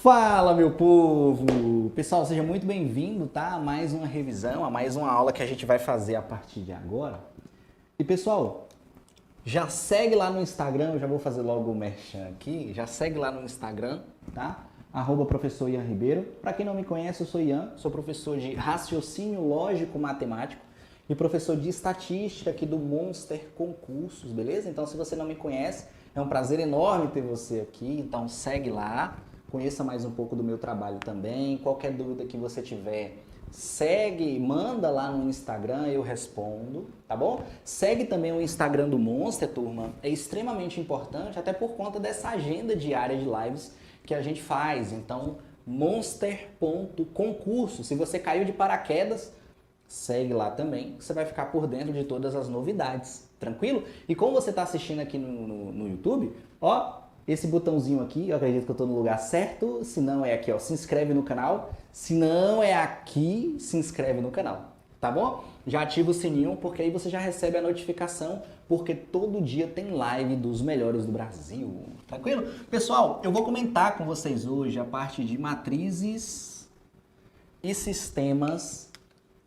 Fala, meu povo! Pessoal, seja muito bem-vindo, tá? A mais uma revisão, a mais uma aula que a gente vai fazer a partir de agora. E, pessoal, já segue lá no Instagram, eu já vou fazer logo o merchan aqui, já segue lá no Instagram, tá? @professor Ian Ribeiro. Para quem não me conhece, eu sou Ian, sou professor de raciocínio lógico matemático e professor de estatística aqui do Monster Concursos, beleza? Então, se você não me conhece, é um prazer enorme ter você aqui, então segue lá. Conheça mais um pouco do meu trabalho também. Qualquer dúvida que você tiver, segue, manda lá no Instagram, eu respondo, tá bom? Segue também o Instagram do Monster, turma. É extremamente importante, até por conta dessa agenda diária de lives que a gente faz. Então, monster.concurso. Se você caiu de paraquedas, segue lá também, que você vai ficar por dentro de todas as novidades, tranquilo? E como você está assistindo aqui no YouTube, ó, esse botãozinho aqui, eu acredito que eu estou no lugar certo, se não é aqui, ó, se inscreve no canal, se não é aqui, se inscreve no canal, tá bom? Já ativa o sininho, porque aí você já recebe a notificação, porque todo dia tem live dos melhores do Brasil, tranquilo? Pessoal, eu vou comentar com vocês hoje a parte de matrizes e sistemas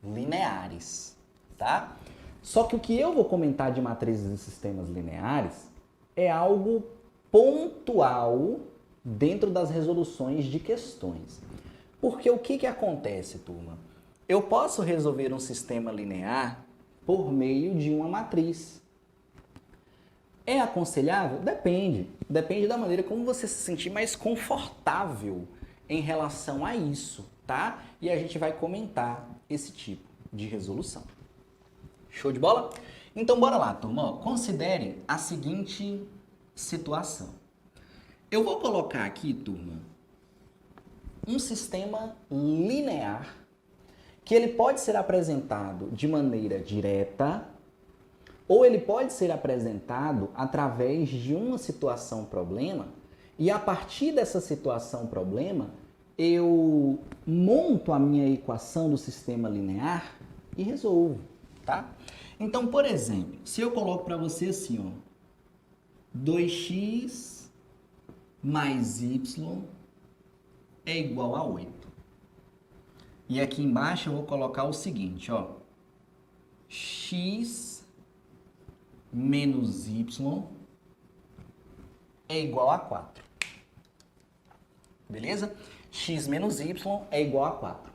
lineares, tá? Só que o que eu vou comentar de matrizes e sistemas lineares é algo pontual dentro das resoluções de questões. Porque o que acontece, turma? Eu posso resolver um sistema linear por meio de uma matriz. É aconselhável? Depende. Depende da maneira como você se sentir mais confortável em relação a isso, tá? E a gente vai comentar esse tipo de resolução. Show de bola? Então bora lá, turma. Considere a seguinte situação. Eu vou colocar aqui, turma, um sistema linear que ele pode ser apresentado de maneira direta ou ele pode ser apresentado através de uma situação problema e a partir dessa situação problema eu monto a minha equação do sistema linear e resolvo, tá? Então, por exemplo, se eu coloco para você assim, ó, 2x mais y é igual a 8. E aqui embaixo eu vou colocar o seguinte, ó. X menos y é igual a 4. Beleza? X menos y é igual a 4.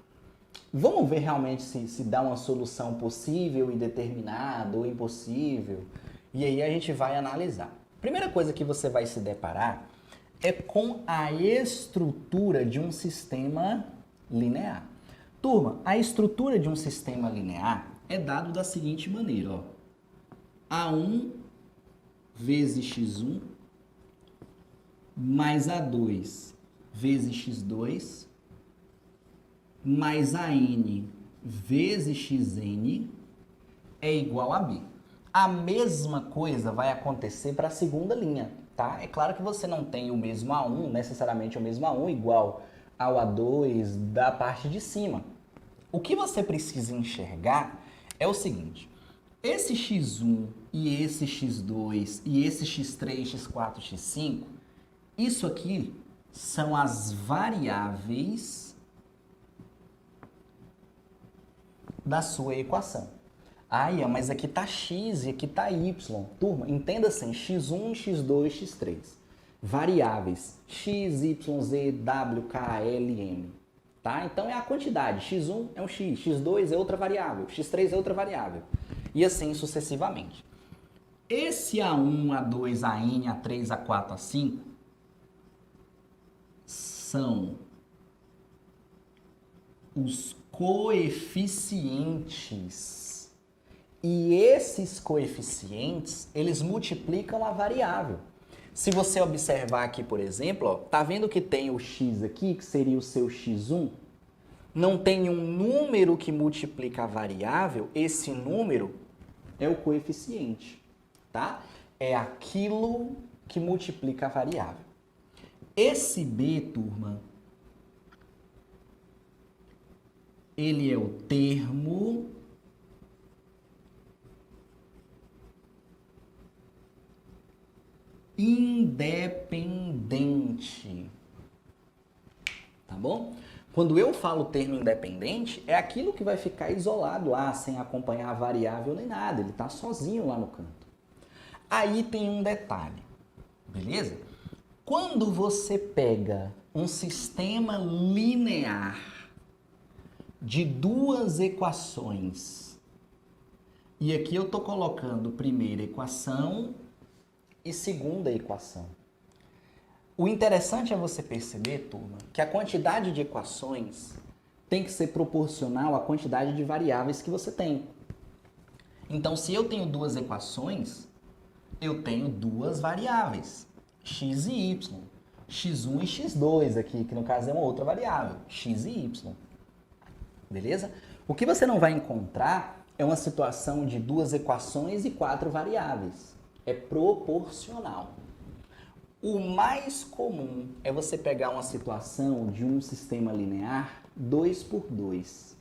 Vamos ver realmente se dá uma solução possível e determinada ou impossível. E aí a gente vai analisar. Primeira coisa que você vai se deparar é com a estrutura de um sistema linear. Turma, a estrutura de um sistema linear é dado da seguinte maneira, ó. A1 vezes x1 mais A2 vezes x2 mais AN vezes xn é igual a B. A mesma coisa vai acontecer para a segunda linha, tá? É claro que você não tem o mesmo A1, necessariamente o mesmo A1 igual ao A2 da parte de cima. O que você precisa enxergar é o seguinte, esse x1 e esse x2 e esse x3, x4, x5, isso aqui são as variáveis da sua equação. Ah, Ian, mas aqui tá x e aqui tá y. Turma, entenda assim, x1, x2, x3. Variáveis x, y, z, w, k, l, m. Tá? Então é a quantidade. x1 é um x, x2 é outra variável, x3 é outra variável. E assim sucessivamente. Esse A1, A2, AN, A3, A4, A5 são os coeficientes. E esses coeficientes, eles multiplicam a variável. Se você observar aqui, por exemplo, ó, tá vendo que tem o x aqui, que seria o seu x1? Não tem um número que multiplica a variável, esse número é o coeficiente, tá? É aquilo que multiplica a variável. Esse B, turma, ele é o termo independente. tá bom? Quando eu falo termo independente, é aquilo que vai ficar isolado lá, sem acompanhar a variável nem nada, ele está sozinho lá no canto. Aí tem um detalhe, beleza? Quando você pega um sistema linear de duas equações, e aqui eu estou colocando primeira equação e segunda equação. O interessante é você perceber, turma, que a quantidade de equações tem que ser proporcional à quantidade de variáveis que você tem. Então, se eu tenho duas equações, eu tenho duas variáveis, x e y, x1 e x2 aqui, que no caso é uma outra variável, x e y. Beleza? O que você não vai encontrar é uma situação de duas equações e quatro variáveis. É proporcional. O mais comum é você pegar uma situação de um sistema linear 2 por 2.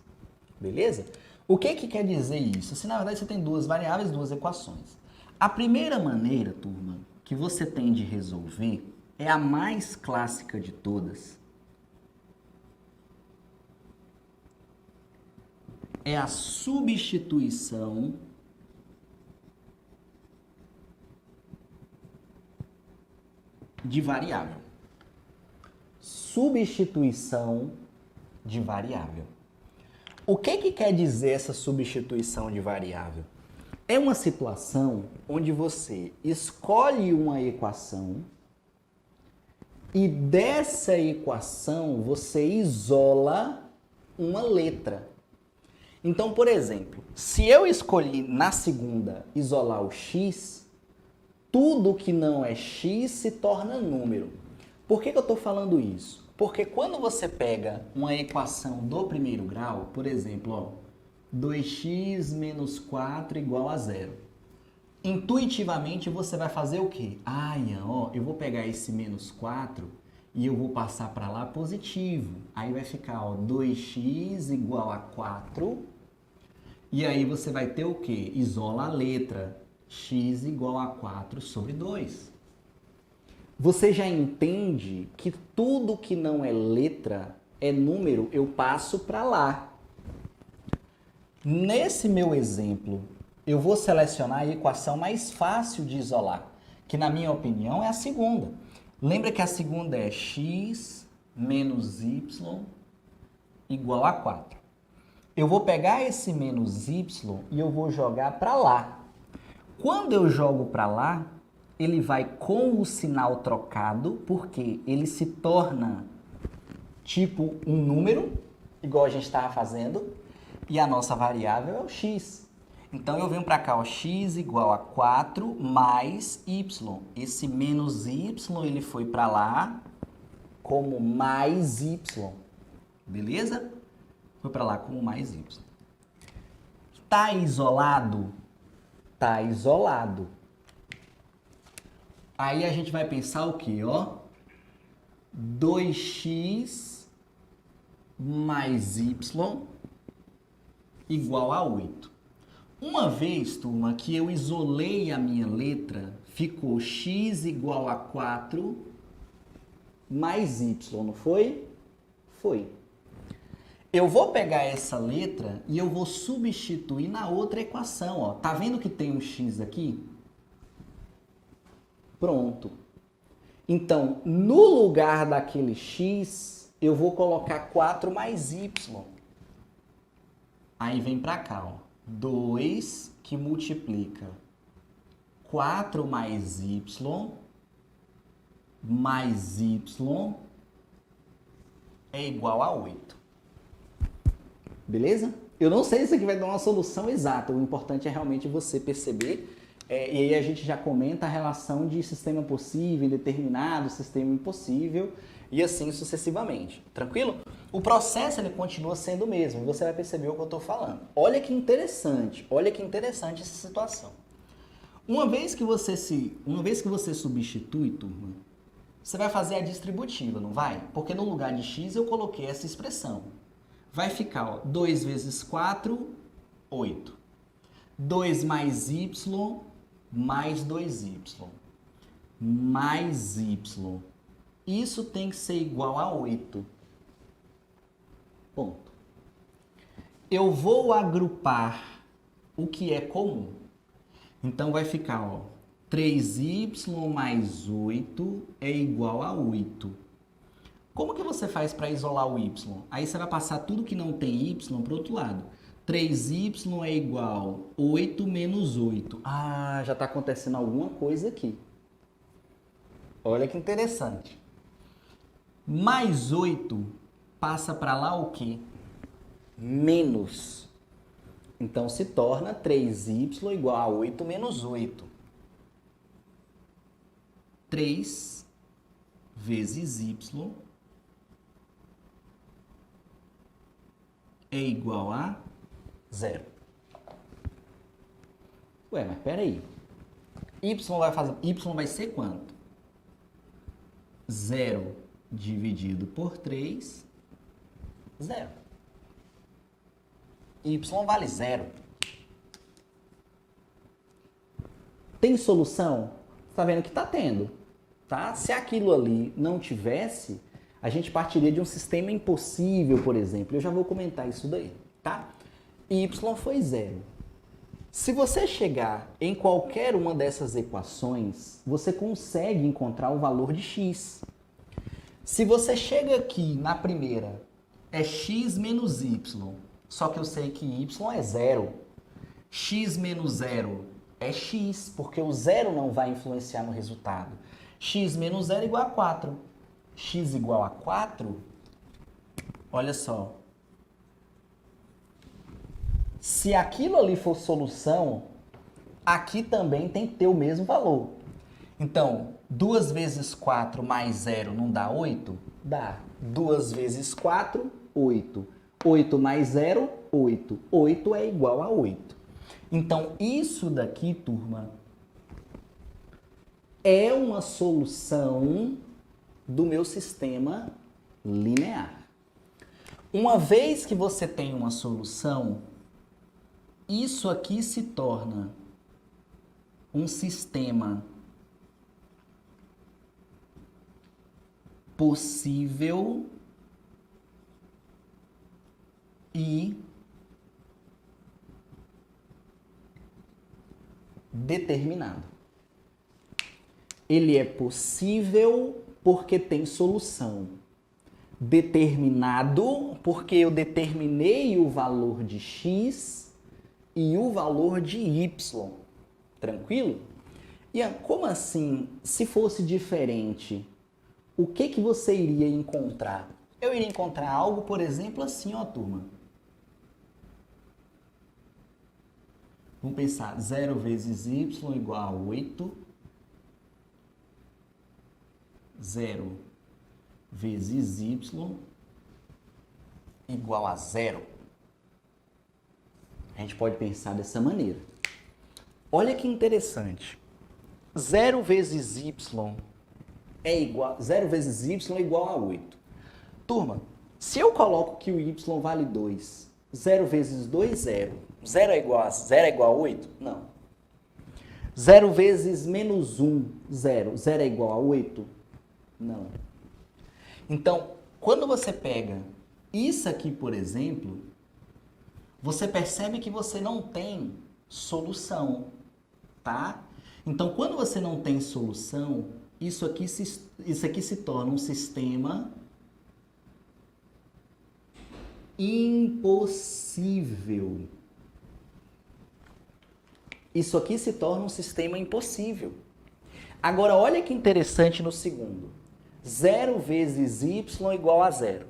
Beleza? O que quer dizer isso? Se na verdade você tem duas variáveis, duas equações. A primeira maneira, turma, que você tem de resolver é a mais clássica de todas. É a substituição de variável. Substituição de variável. O que quer dizer essa substituição de variável? É uma situação onde você escolhe uma equação e dessa equação você isola uma letra. Então, por exemplo, se eu escolhi na segunda isolar o x, tudo que não é x se torna número. Por que eu estou falando isso? Porque quando você pega uma equação do primeiro grau, por exemplo, ó, 2x menos 4 igual a 0. Intuitivamente você vai fazer o quê? Ian, ó, eu vou pegar esse menos 4 e eu vou passar para lá positivo. Aí vai ficar ó, 2x igual a 4. E aí você vai ter o quê? Isola a letra. X igual a 4 sobre 2. Você já entende que tudo que não é letra é número, eu passo para lá. Nesse meu exemplo, eu vou selecionar a equação mais fácil de isolar, que na minha opinião é a segunda. Lembra que a segunda é x menos y igual a 4. Eu vou pegar esse menos y e eu vou jogar para lá. Quando eu jogo para lá, ele vai com o sinal trocado, porque ele se torna tipo um número, igual a gente estava fazendo, e a nossa variável é o x. Então eu venho para cá, ó, x igual a 4 mais y. Esse menos y ele foi para lá como mais y. Beleza? Foi para lá como mais y. Tá isolado? Tá isolado. Aí a gente vai pensar o quê, ó? 2x mais y igual a 8. Uma vez, turma, que eu isolei a minha letra, ficou x igual a 4 mais y, não foi? Foi. Eu vou pegar essa letra e eu vou substituir na outra equação, ó. Tá vendo que tem um x aqui? Pronto. Então, no lugar daquele x, eu vou colocar 4 mais y. Aí vem pra cá, ó. 2 que multiplica 4 mais y é igual a 8. Beleza? Eu não sei se isso aqui vai dar uma solução exata, o importante é realmente você perceber, e aí a gente já comenta a relação de sistema possível, indeterminado, sistema impossível, e assim sucessivamente. Tranquilo? O processo ele continua sendo o mesmo, e você vai perceber o que eu estou falando. Olha que interessante essa situação. Uma vez que você substitui, turma, você vai fazer a distributiva, não vai? Porque no lugar de x eu coloquei essa expressão. Vai ficar, ó, 2 vezes 4, 8. 2 mais y mais 2y mais y. Isso tem que ser igual a 8. Ponto. Eu vou agrupar o que é comum. Então vai ficar, ó, 3y mais 8 é igual a 8. Como que você faz para isolar o y? Aí você vai passar tudo que não tem y para o outro lado. 3y é igual a 8 menos 8. Ah, já está acontecendo alguma coisa aqui. Olha que interessante. Mais 8 passa para lá o quê? Menos. Então se torna 3y igual a 8 menos 8. 3 vezes y é igual a 0. Ué, mas peraí. Y vai ser quanto? 0 dividido por 3, 0. Y vale 0. Tem solução? Tá vendo que tá tendo, tá? Se aquilo ali não tivesse, a gente partiria de um sistema impossível, por exemplo. Eu já vou comentar isso daí, tá? Y foi 0. Se você chegar em qualquer uma dessas equações, você consegue encontrar o valor de x. Se você chega aqui na primeira, é x menos y, só que eu sei que y é 0. X menos 0 é x, porque o 0 não vai influenciar no resultado. X menos 0 é igual a 4. X igual a 4, olha só. Se aquilo ali for solução, aqui também tem que ter o mesmo valor. Então, 2 vezes 4 mais 0 não dá 8? Dá. 2 vezes 4, 8. 8 mais 0, 8. 8 é igual a 8. Então, isso daqui, turma, é uma solução do meu sistema linear. Uma vez que você tem uma solução, isso aqui se torna um sistema possível e determinado. Ele é possível porque tem solução. Determinado porque eu determinei o valor de x e o valor de y. Tranquilo? Ian, como assim? Se fosse diferente, o que você iria encontrar? Eu iria encontrar algo, por exemplo, assim, ó, turma. Vamos pensar, 0 vezes y igual a 8. 0 vezes y igual a 0. A gente pode pensar dessa maneira. Olha que interessante. 0 vezes y é igual, 0 vezes y é igual a 8. Turma, se eu coloco que o y vale 2, 0 vezes 2, 0. 0 é igual a 8? Não. 0 vezes menos 1, 0. 0 é igual a 8? Não. Então, quando você pega isso aqui, por exemplo, você percebe que você não tem solução, tá? Então, quando você não tem solução, isso aqui se torna um sistema impossível. Isso aqui se torna um sistema impossível. Agora, olha que interessante no segundo. 0 vezes y igual a 0.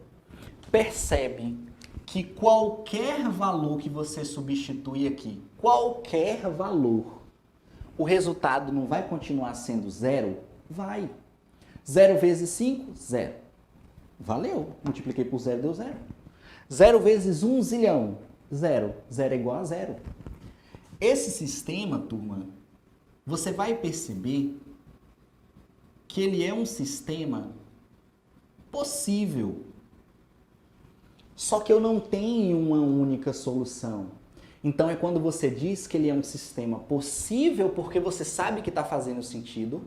Percebe que qualquer valor que você substitui aqui, qualquer valor, o resultado não vai continuar sendo 0? Vai. 0 vezes 5, 0. Valeu. Multipliquei por 0, deu 0. 0 vezes 1 zilhão, 0. 0 é igual a 0. Esse sistema, turma, você vai perceber que ele é um sistema possível. Só que eu não tenho uma única solução. Então é quando você diz que ele é um sistema possível porque você sabe que está fazendo sentido.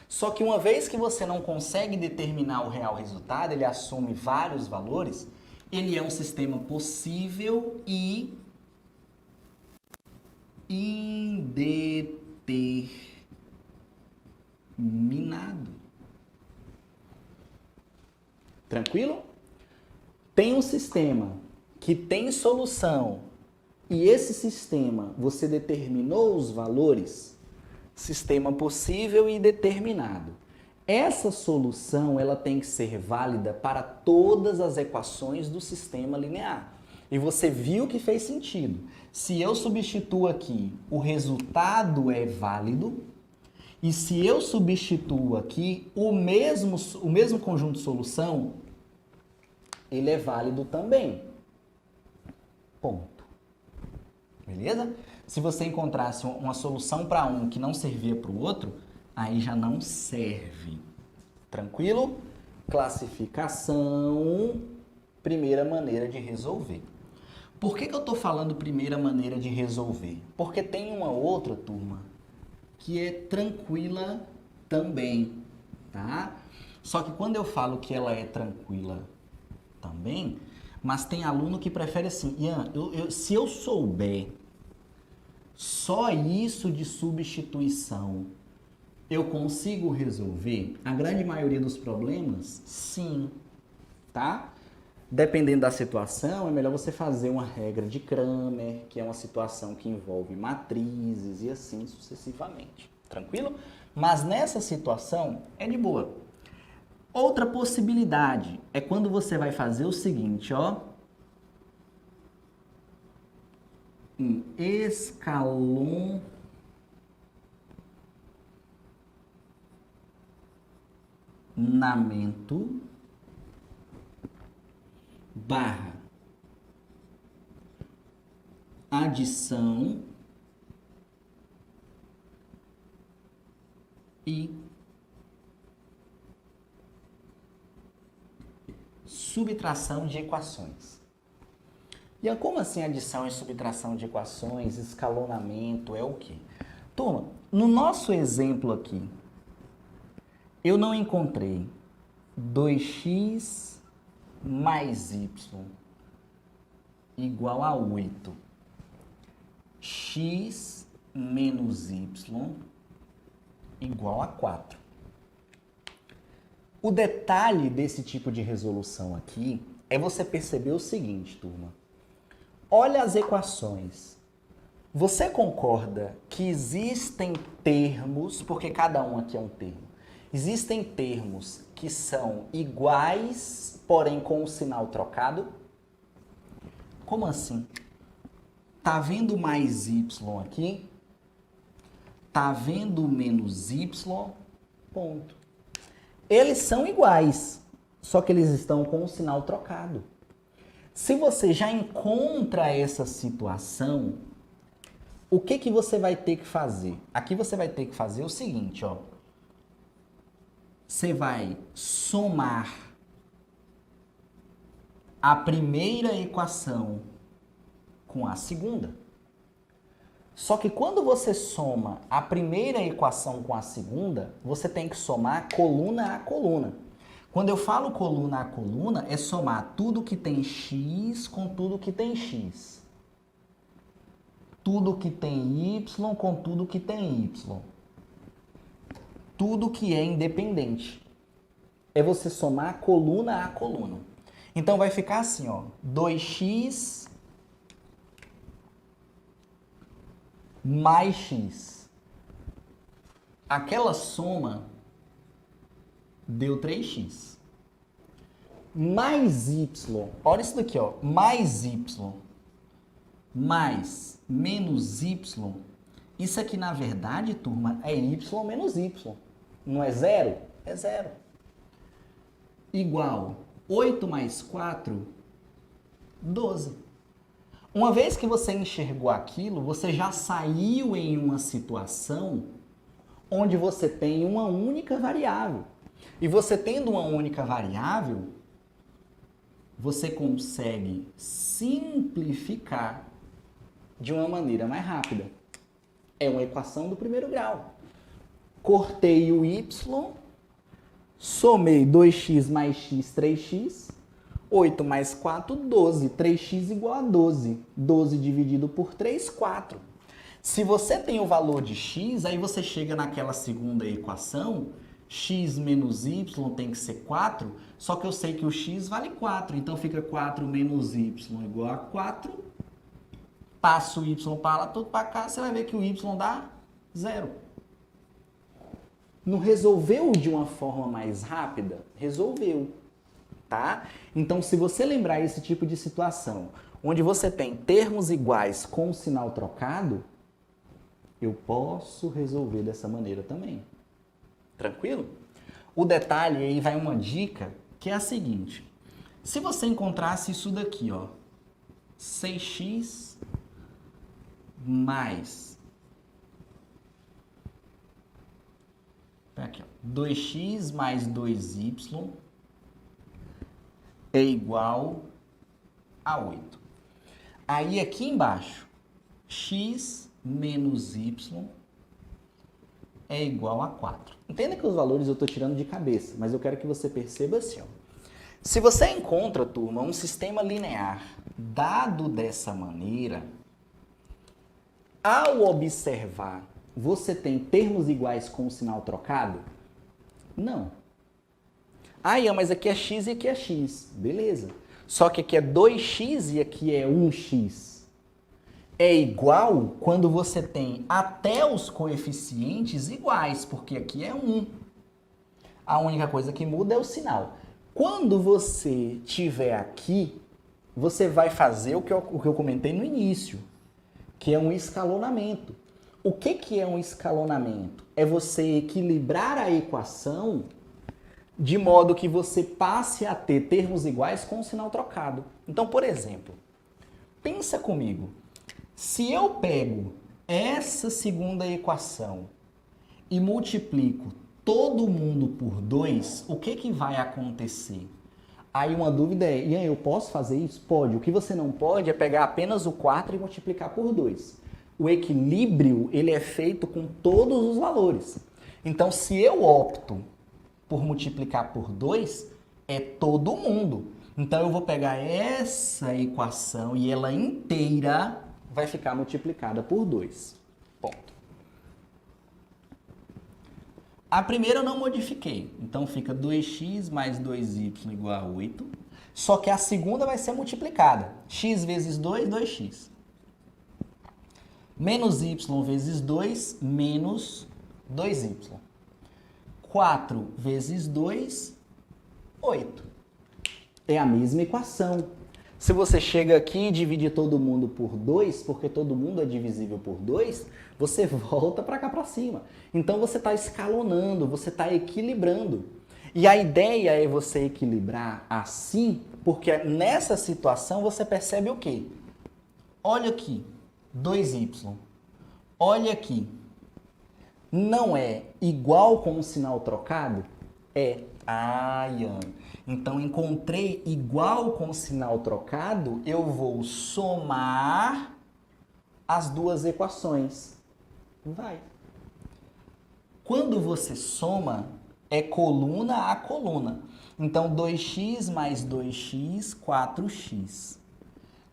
Só que uma vez que você não consegue determinar o real resultado, ele assume vários valores, Ele é um sistema possível e indeterminado. Tranquilo? Tem um sistema que tem solução e esse sistema você determinou os valores, sistema possível e determinado. Essa solução ela tem que ser válida para todas as equações do sistema linear. E você viu que fez sentido. Se eu substituo aqui, o resultado é válido. E se eu substituo aqui o mesmo conjunto de solução, ele é válido também. Ponto. Beleza? Se você encontrasse uma solução para um que não servia para o outro, aí já não serve. Tranquilo? Classificação, primeira maneira de resolver. Por que eu estou falando primeira maneira de resolver? Porque tem uma outra, turma, que é tranquila também, tá? Só que quando eu falo que ela é tranquila também, mas tem aluno que prefere assim, Ian, se eu souber só isso de substituição, eu consigo resolver a grande maioria dos problemas? Sim, tá? Dependendo da situação, é melhor você fazer uma regra de Cramer, que é uma situação que envolve matrizes e assim sucessivamente. Tranquilo? Mas nessa situação é de boa. Outra possibilidade é quando você vai fazer o seguinte, ó. Um escalonamento barra adição e subtração de equações. E como assim adição e subtração de equações, escalonamento, é o quê? Turma, no nosso exemplo aqui, eu não encontrei 2x mais y igual a 8. X menos y igual a 4. O detalhe desse tipo de resolução aqui é você perceber o seguinte, turma. Olha as equações. Você concorda que existem termos, porque cada um aqui é um termo, existem termos que são iguais, porém com o sinal trocado? Como assim? Tá vendo mais y aqui? Tá vendo menos y? Ponto. Eles são iguais, só que eles estão com o sinal trocado. Se você já encontra essa situação, o que você vai ter que fazer? Aqui você vai ter que fazer o seguinte, ó. Você vai somar a primeira equação com a segunda. Só que quando você soma a primeira equação com a segunda, você tem que somar coluna a coluna. Quando eu falo coluna a coluna, é somar tudo que tem x com tudo que tem x. Tudo que tem y com tudo que tem y. Tudo que é independente. É você somar coluna a coluna. Então vai ficar assim, ó, 2x mais x. Aquela soma deu 3x. Mais y, olha isso daqui, ó, mais y mais menos y, isso aqui na verdade, turma, é y menos y. Não é zero? É zero. Igual 8 mais 4, 12. Uma vez que você enxergou aquilo, você já saiu em uma situação onde você tem uma única variável. E você tendo uma única variável, você consegue simplificar de uma maneira mais rápida. É uma equação do primeiro grau. Cortei o y, somei 2x mais x, 3x, 8 mais 4, 12. 3x igual a 12. 12 dividido por 3, 4. Se você tem o valor de x, aí você chega naquela segunda equação, x menos y tem que ser 4, só que eu sei que o x vale 4, então fica 4 menos y igual a 4. Passa o y para lá, tudo para cá, você vai ver que o y dá 0. Não resolveu de uma forma mais rápida? Resolveu, tá? Então, se você lembrar esse tipo de situação, onde você tem termos iguais com o sinal trocado, eu posso resolver dessa maneira também. Tranquilo? O detalhe aí vai uma dica que é a seguinte. Se você encontrasse isso daqui, ó, 6x mais aqui, ó, 2x mais 2y é igual a 8. Aí aqui embaixo, x menos y é igual a 4. Entenda que os valores eu estou tirando de cabeça, mas eu quero que você perceba assim, ó. Se você encontra, turma, um sistema linear dado dessa maneira, ao observar, você tem termos iguais com o sinal trocado? Não. Ah, Ian, mas aqui é x e aqui é x. Beleza. Só que aqui é 2x e aqui é 1x. É igual quando você tem até os coeficientes iguais, porque aqui é 1. A única coisa que muda é o sinal. Quando você tiver aqui, você vai fazer o que eu comentei no início, que é um escalonamento. O que é um escalonamento? É você equilibrar a equação de modo que você passe a ter termos iguais com o sinal trocado. Então, por exemplo, pensa comigo. Se eu pego essa segunda equação e multiplico todo mundo por 2, o que vai acontecer? Aí uma dúvida é, Ian, eu posso fazer isso? Pode. O que você não pode é pegar apenas o 4 e multiplicar por 2. O equilíbrio, ele é feito com todos os valores. Então, se eu opto por multiplicar por 2, é todo mundo. Então, eu vou pegar essa equação e ela inteira vai ficar multiplicada por 2. Ponto. A primeira eu não modifiquei. Então, fica 2x mais 2y igual a 8. Só que a segunda vai ser multiplicada. X vezes 2, 2x. Menos y vezes 2, menos 2y. 4 vezes 2, 8. É a mesma equação. Se você chega aqui e divide todo mundo por 2, porque todo mundo é divisível por 2, você volta para cá para cima. Então você está escalonando, você está equilibrando. E a ideia é você equilibrar assim, porque nessa situação você percebe o quê? Olha aqui, 2y. Olha aqui. Não é igual com o sinal trocado? É. Ah, Ian. Então, encontrei igual com o sinal trocado, eu vou somar as duas equações. Vai. Quando você soma, é coluna a coluna. Então, 2x mais 2x, 4x.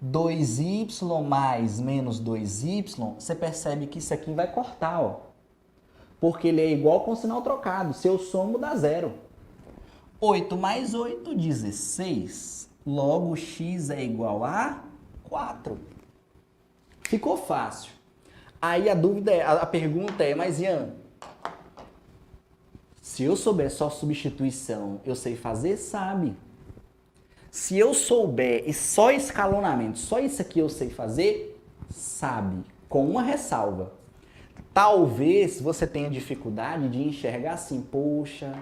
2y mais menos 2y, você percebe que isso aqui vai cortar, ó. Porque ele é igual com o sinal trocado. Se eu somo, dá 0. 8 mais 8, 16. Logo, x é igual a 4. Ficou fácil. Aí a dúvida é, a pergunta é, mas Ian, se eu souber só substituição, eu sei fazer? Sabe. Se eu souber e só escalonamento, só isso aqui eu sei fazer? Sabe. Com uma ressalva. Talvez você tenha dificuldade de enxergar assim, poxa,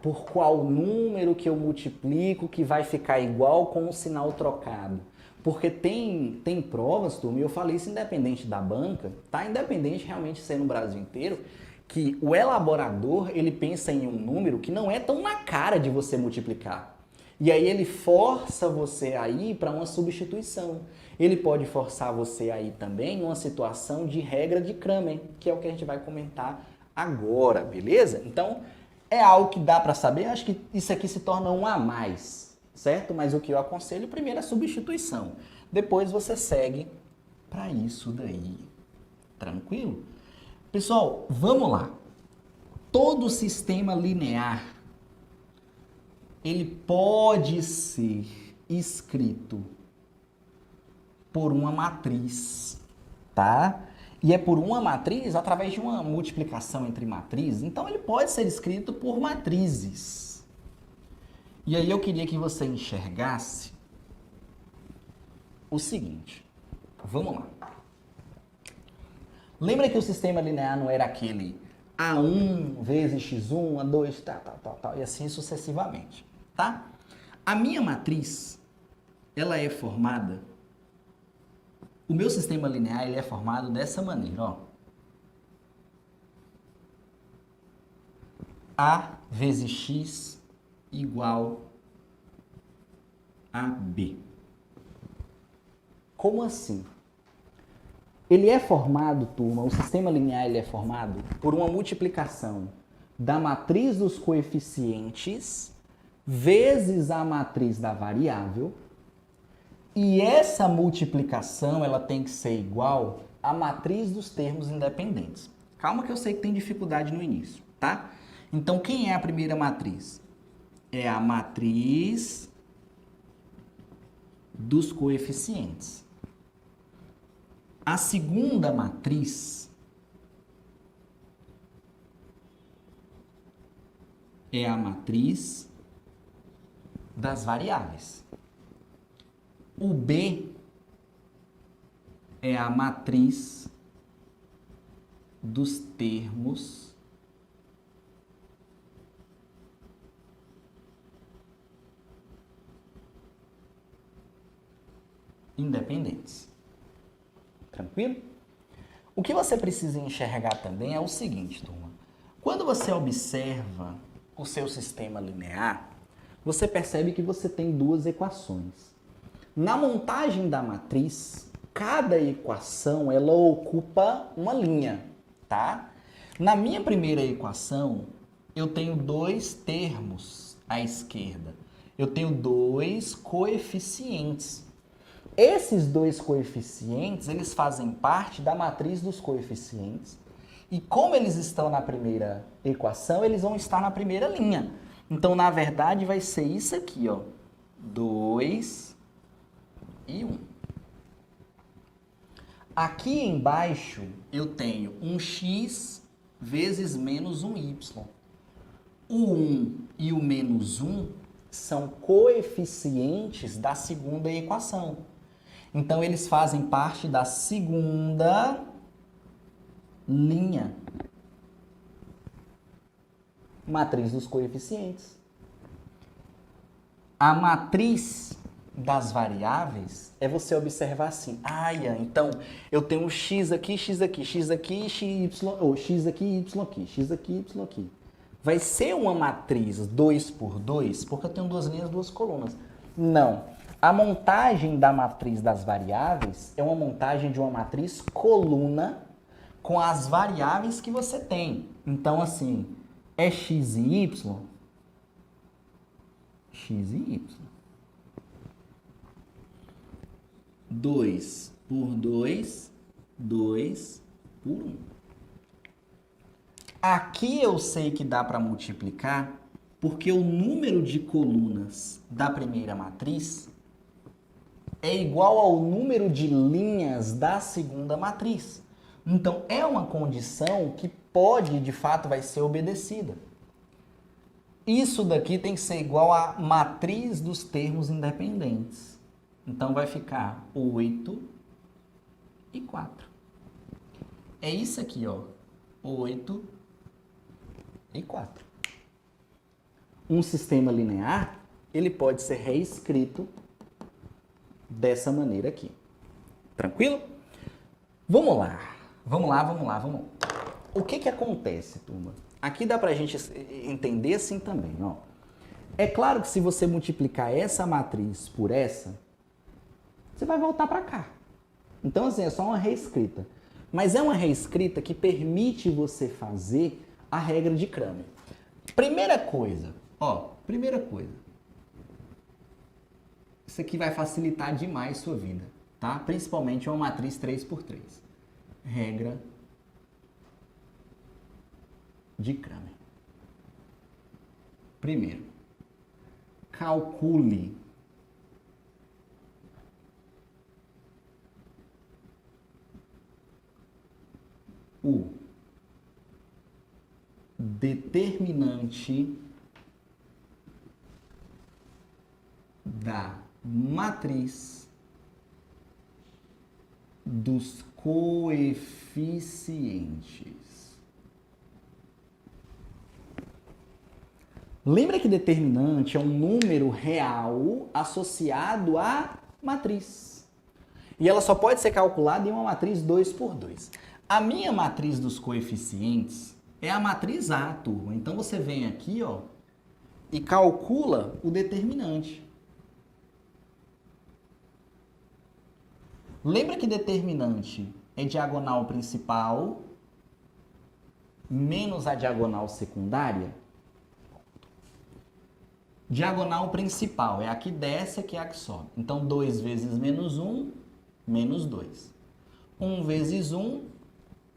por qual número que eu multiplico que vai ficar igual com o sinal trocado? Porque tem provas, turma, e eu falei isso independente da banca, tá? Independente realmente ser no Brasil inteiro, que o elaborador, ele pensa em um número que não é tão na cara de você multiplicar. E aí ele força você a ir para uma substituição. Ele pode forçar você a ir também numa situação de regra de Kramer, que é o que a gente vai comentar agora, beleza? Então, é algo que dá para saber. Acho que isso aqui se torna um a mais. certo? Mas o que eu aconselho primeiro é a substituição. Depois você segue para isso daí. Tranquilo? Pessoal, vamos lá. Todo sistema linear, ele pode ser escrito por uma matriz, tá? E é por uma matriz através de uma multiplicação entre matrizes. Então, ele pode ser escrito por matrizes. E aí eu queria que você enxergasse o seguinte. Vamos lá. Lembra que o sistema linear não era aquele A1 vezes X1, A2, tal, e assim sucessivamente, tá? A minha matriz, ela é formada, o meu sistema linear, ele é formado dessa maneira, ó. A vezes X igual a B. Como assim? Ele é formado, turma, o sistema linear ele é formado por uma multiplicação da matriz dos coeficientes vezes a matriz da variável. E essa multiplicação ela tem que ser igual à matriz dos termos independentes. Calma que eu sei que tem dificuldade no início, tá? Então, quem é a primeira matriz? É a matriz dos coeficientes. A segunda matriz é a matriz das variáveis. O B é a matriz dos termos independentes. Tranquilo? O que você precisa enxergar também é o seguinte, turma. Quando você observa o seu sistema linear, você percebe que você tem duas equações. Na montagem da matriz, cada equação ela ocupa uma linha, tá? Na minha primeira equação, eu tenho dois termos à esquerda. Eu tenho dois coeficientes. Esses dois coeficientes, eles fazem parte da matriz dos coeficientes. E como eles estão na primeira equação, eles vão estar na primeira linha. Então, na verdade, vai ser isso aqui, ó. 2 e 1. Aqui embaixo, eu tenho um x vezes menos um y. O 1 e o menos 1 são coeficientes da segunda equação. Então, eles fazem parte da segunda linha. Matriz dos coeficientes. A matriz das variáveis é você observar assim. Então eu tenho x aqui, x aqui, x aqui, y, ou x aqui, y aqui, x aqui, y aqui. Vai ser uma matriz 2 por 2, porque eu tenho duas linhas, duas colunas. Não. A montagem da matriz das variáveis é uma montagem de uma matriz coluna com as variáveis que você tem. Então, assim, é x e y, x e y. 2 por 2, 2 por 1. Aqui eu sei que dá para multiplicar, porque o número de colunas da primeira matriz é igual ao número de linhas da segunda matriz. Então, é uma condição que pode, de fato, vai ser obedecida. Isso daqui tem que ser igual à matriz dos termos independentes. Então, vai ficar 8 e 4. É isso aqui, ó. 8 e 4. Um sistema linear, ele pode ser reescrito dessa maneira aqui. Tranquilo? Vamos lá. O que acontece, turma? Aqui dá pra gente entender assim também, ó. É claro que se você multiplicar essa matriz por essa, você vai voltar para cá. Então, assim, é só uma reescrita. Mas é uma reescrita que permite você fazer a regra de Cramer. Primeira coisa. Isso aqui vai facilitar demais sua vida, tá? Principalmente uma matriz 3x3. Regra de Cramer. Primeiro, calcule o determinante da matriz dos coeficientes. Lembra que determinante é um número real associado à matriz. E ela só pode ser calculada em uma matriz 2x2. A minha matriz dos coeficientes é a matriz A, turma. Então você vem aqui, ó, e calcula o determinante. Lembra que determinante é diagonal principal menos a diagonal secundária? Diagonal principal é a que desce, aqui é a que sobe. Então, 2 vezes menos 1, menos 2. 1 vezes 1,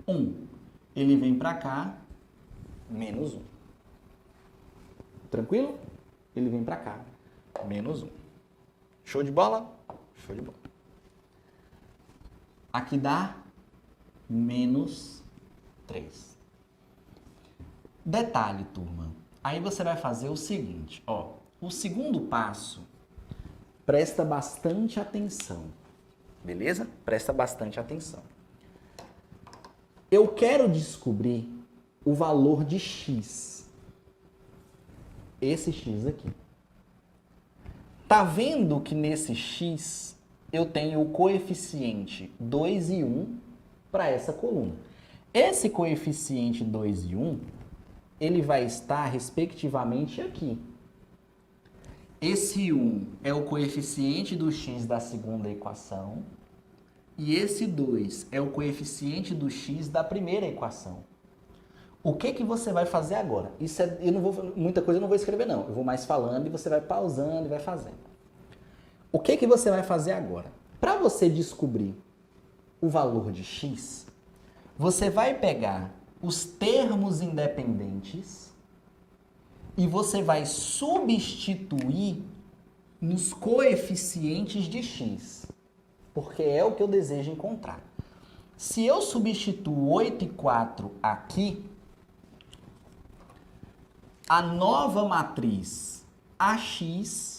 1. Ele vem para cá, menos 1. Tranquilo? Ele vem para cá, menos 1. Show de bola? Show de bola. Aqui dá menos 3. Detalhe, turma. Aí você vai fazer o seguinte, ó. O segundo passo, presta bastante atenção. Beleza? Presta bastante atenção. Eu quero descobrir o valor de x. Esse x aqui. Tá vendo que nesse x eu tenho o coeficiente 2 e 1 para essa coluna. Esse coeficiente 2 e 1, ele vai estar respectivamente aqui. Esse 1 é o coeficiente do x da segunda equação e esse 2 é o coeficiente do x da primeira equação. O que que você vai fazer agora? Isso é, muita coisa eu não vou escrever não, eu vou mais falando e você vai pausando e vai fazendo. O que que você vai fazer agora? Para você descobrir o valor de x, você vai pegar os termos independentes e você vai substituir nos coeficientes de x, porque é o que eu desejo encontrar. Se eu substituo 8 e 4 aqui, a nova matriz AX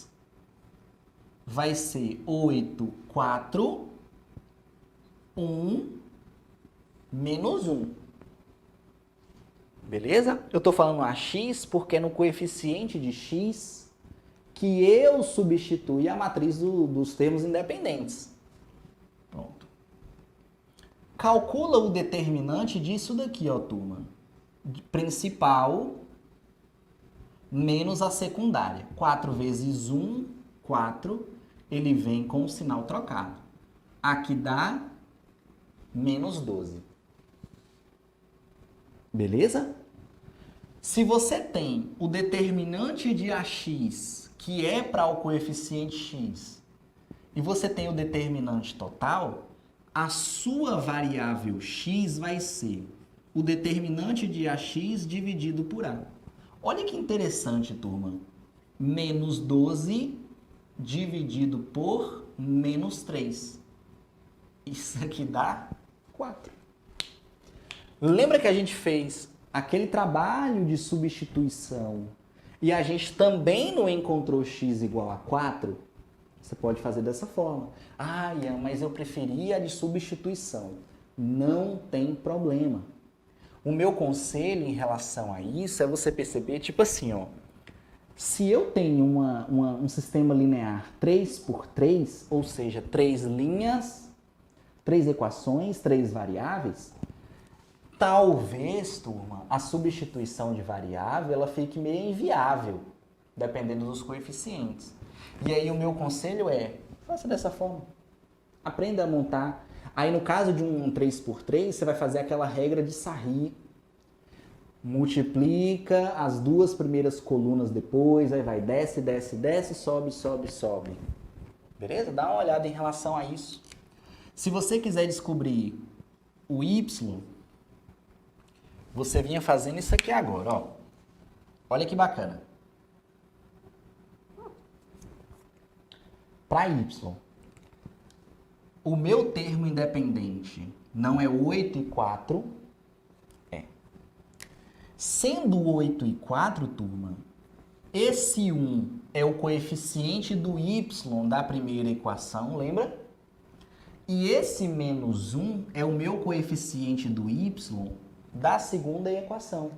vai ser 8, 4, 1, menos 1. Beleza? Eu estou falando AX porque é no coeficiente de x que eu substitui a matriz dos termos independentes. Pronto. Calcula o determinante disso daqui, ó, turma. Principal menos a secundária. 4 vezes 1, 4. Ele vem com o sinal trocado. Aqui dá menos 12. Beleza? Se você tem o determinante de AX, que é para o coeficiente x, e você tem o determinante total, a sua variável x vai ser o determinante de AX dividido por A. Olha que interessante, turma. Menos 12 dividido por menos 3. Isso aqui dá 4. Lembra que a gente fez aquele trabalho de substituição e a gente também não encontrou x igual a 4? Você pode fazer dessa forma. Ah, Ian, mas eu preferia a de substituição. Não tem problema. O meu conselho em relação a isso é você perceber, tipo assim, ó. Se eu tenho um sistema linear 3x3, ou seja, 3 linhas, 3 equações, 3 variáveis, talvez, turma, a substituição de variável ela fique meio inviável, dependendo dos coeficientes. E aí o meu conselho é, faça dessa forma. Aprenda a montar. Aí no caso de um 3x3, você vai fazer aquela regra de Sarri. Multiplica as duas primeiras colunas depois, aí vai desce, desce, desce, sobe, sobe, sobe. Beleza? Dá uma olhada em relação a isso. Se você quiser descobrir o y, você vinha fazendo isso aqui agora, ó. Olha que bacana. Para y, o meu termo independente não é 8 e 4, é. Sendo 8 e 4, turma, esse 1 é o coeficiente do y da primeira equação, lembra? E esse menos 1 é o meu coeficiente do y da segunda equação.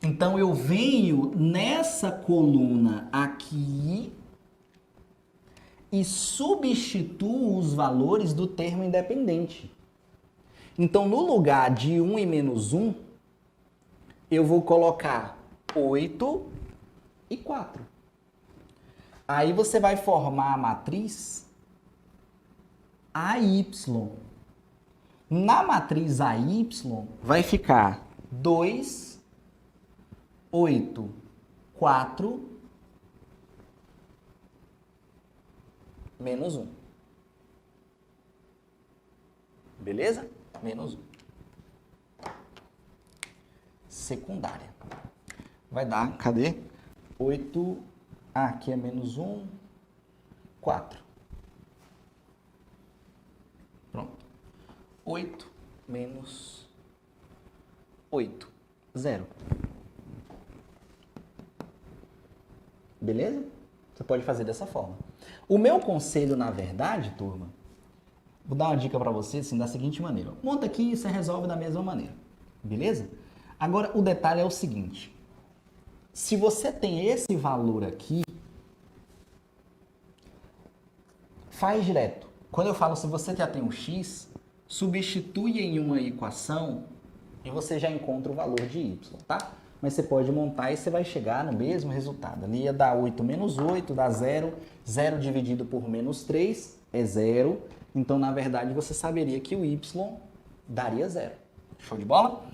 Então, eu venho nessa coluna aqui e substituo os valores do termo independente. Então, no lugar de 1 e menos 1, eu vou colocar 8 e 4. Aí você vai formar a matriz AY. Na matriz AY vai ficar 2, 8, 4, menos 1. Beleza? Menos 1. Secundária. Vai dar, cadê? 8, aqui é menos 1, 4. Pronto. 8 menos 8, 0. Beleza? Você pode fazer dessa forma. O meu conselho, na verdade, turma, vou dar uma dica para você assim, da seguinte maneira. Monta aqui e você resolve da mesma maneira. Beleza? Agora, o detalhe é o seguinte. Se você tem esse valor aqui, faz direto. Quando eu falo se você já tem um x, substitui em uma equação e você já encontra o valor de y, tá? Mas você pode montar e você vai chegar no mesmo resultado. Ali ia dar 8 menos 8, dá 0. 0 dividido por menos 3 é 0. Então, na verdade, você saberia que o y daria 0. Show de bola?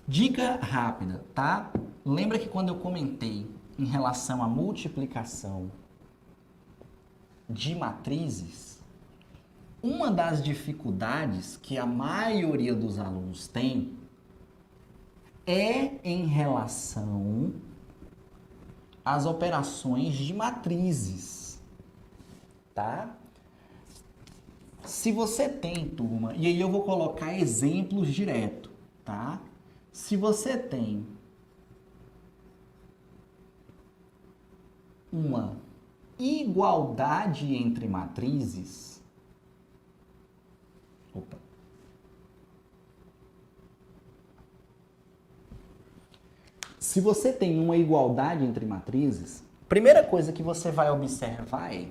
Dica rápida, tá? Lembra que quando eu comentei em relação à multiplicação de matrizes, uma das dificuldades que a maioria dos alunos tem é em relação às operações de matrizes, tá? Se você tem, turma, e aí eu vou colocar exemplos direto, tá? Se você tem uma igualdade entre matrizes, se você tem uma igualdade entre matrizes, primeira coisa que você vai observar é,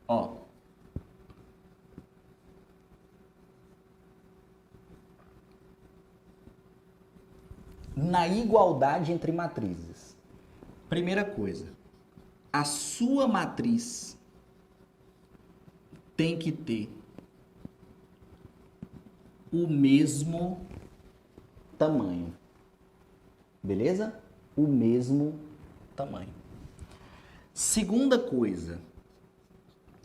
ó, na igualdade entre matrizes. Primeira coisa, a sua matriz tem que ter o mesmo tamanho. Beleza? O mesmo tamanho. Segunda coisa,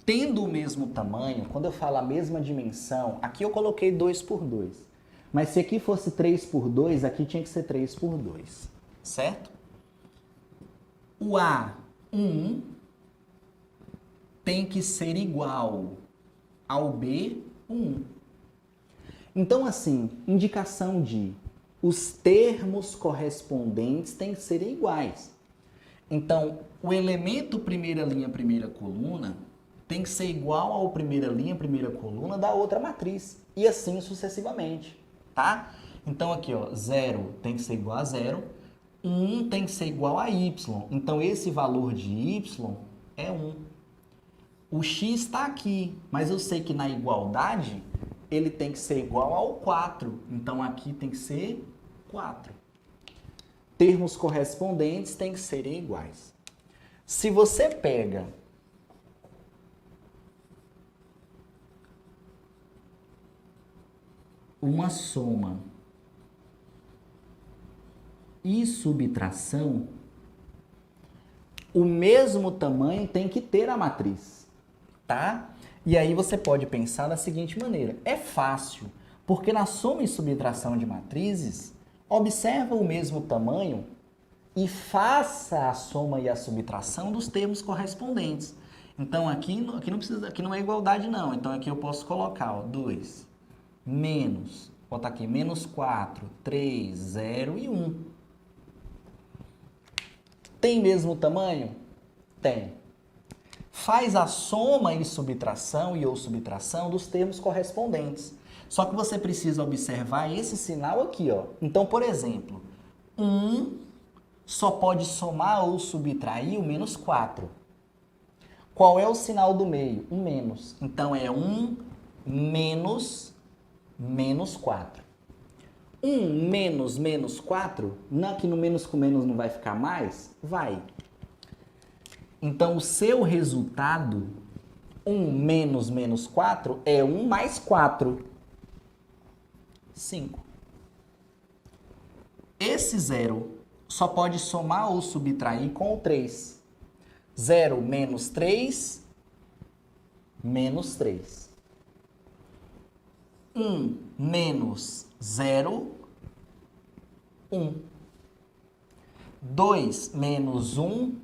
tendo o mesmo tamanho, quando eu falo a mesma dimensão, aqui eu coloquei 2 por 2. Mas se aqui fosse 3 por 2, aqui tinha que ser 3 por 2. Certo? O A1 tem que ser igual ao B1. Então, assim, indicação de os termos correspondentes têm que ser iguais. Então, o elemento primeira linha, primeira coluna tem que ser igual ao primeira linha, primeira coluna da outra matriz. E assim sucessivamente, tá? Então, aqui, ó, 0 tem que ser igual a 0. 1 tem que ser igual a y. Então, esse valor de y é 1. O x está aqui, mas eu sei que na igualdade ele tem que ser igual ao 4. Então, aqui tem que ser 4. Termos correspondentes têm que serem iguais. Se você pega uma soma e subtração, O mesmo tamanho tem que ter a matriz, tá? E aí você pode pensar da seguinte maneira, é fácil, porque na soma e subtração de matrizes, observa o mesmo tamanho e faça a soma e a subtração dos termos correspondentes. Então aqui não precisa, aqui não é igualdade não, então aqui eu posso colocar, ó, 2 menos, botar aqui, menos 4, 3, 0 e 1. Tem mesmo tamanho? Tem. Faz a soma e subtração ou subtração dos termos correspondentes. Só que você precisa observar esse sinal aqui, ó. Então, por exemplo, 1 só pode somar ou subtrair o menos 4. Qual é o sinal do meio? Um menos. Então, é 1 menos 4. 1 menos menos 4, aqui no menos com menos não vai ficar mais? Vai. Então, o seu resultado, 1 menos menos 4, é 1 mais 4. 5. Esse 0 só pode somar ou subtrair com o 3. 0 menos 3, menos 3. 1 menos 0, 1. 2 menos 1,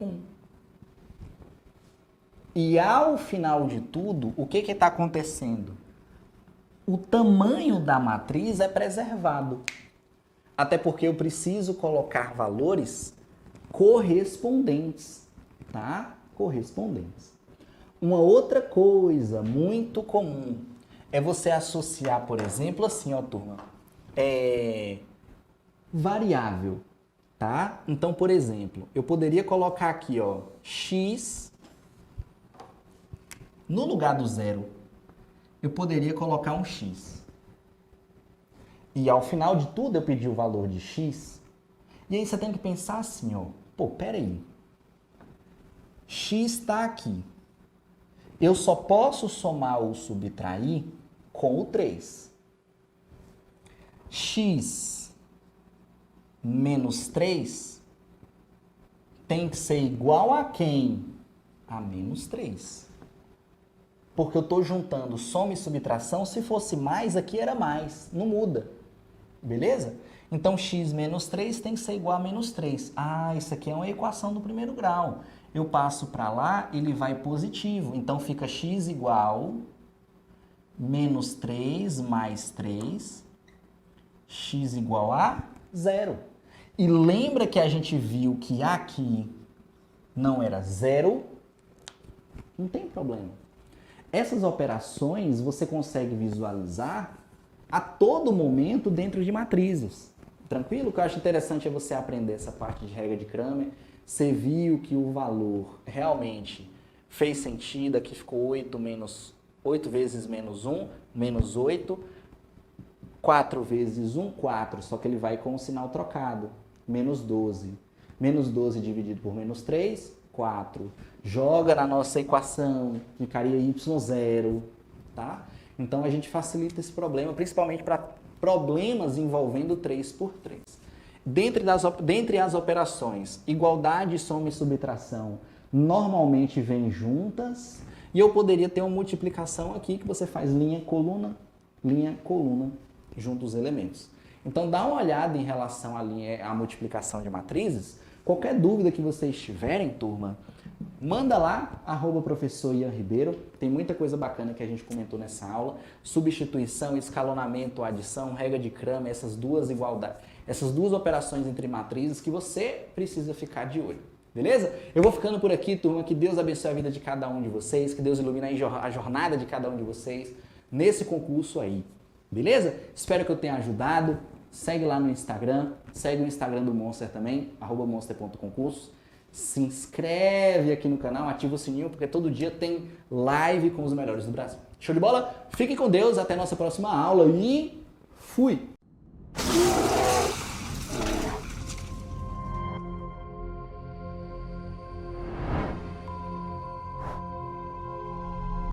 1. E ao final de tudo, o que está acontecendo? O tamanho da matriz é preservado. Até porque eu preciso colocar valores correspondentes, tá? Correspondentes. Uma outra coisa muito comum é você associar, por exemplo, assim, ó, turma, variável, tá? Então, por exemplo, eu poderia colocar aqui, ó, x, no lugar do 0, eu poderia colocar um x. E ao final de tudo eu pedi o valor de x. E aí você tem que pensar assim, ó, pô, peraí, x está aqui. Eu só posso somar ou subtrair com o 3. X menos 3 tem que ser igual a quem? A menos 3. Porque eu estou juntando soma e subtração, se fosse mais, aqui era mais, não muda. Beleza? Então, x menos 3 tem que ser igual a menos 3. Ah, isso aqui é uma equação do primeiro grau. Eu passo para lá, ele vai positivo. Então, fica x igual menos 3 mais 3, x igual a 0. E lembra que a gente viu que aqui não era 0? Não tem problema. Essas operações você consegue visualizar a todo momento dentro de matrizes. Tranquilo? O que eu acho interessante é você aprender essa parte de regra de Cramer. Você viu que o valor realmente fez sentido, aqui ficou 8 vezes menos 1, menos 8. 4 vezes 1, 4, só que ele vai com o sinal trocado. Menos 12. Menos 12 dividido por menos 3, 4. Joga na nossa equação, ficaria y0, tá? Então, a gente facilita esse problema, principalmente para problemas envolvendo 3 por 3. Dentre as operações, igualdade, soma e subtração normalmente vêm juntas. E eu poderia ter uma multiplicação aqui, que você faz linha, coluna, junto os elementos. Então, dá uma olhada em relação à multiplicação de matrizes. Qualquer dúvida que vocês tiverem, turma, manda lá, @professor Ian Ribeiro. Tem muita coisa bacana que a gente comentou nessa aula. Substituição, escalonamento, adição, regra de Cramer, essas duas operações entre matrizes que você precisa ficar de olho. Beleza? Eu vou ficando por aqui, turma. Que Deus abençoe a vida de cada um de vocês. Que Deus ilumine a jornada de cada um de vocês nesse concurso aí. Beleza? Espero que eu tenha ajudado. Segue lá no Instagram. Segue o Instagram do Monster também, @monster.concursos. Se inscreve aqui no canal, ativa o sininho, porque todo dia tem live com os melhores do Brasil. Show de bola? Fiquem com Deus, até a nossa próxima aula e fui!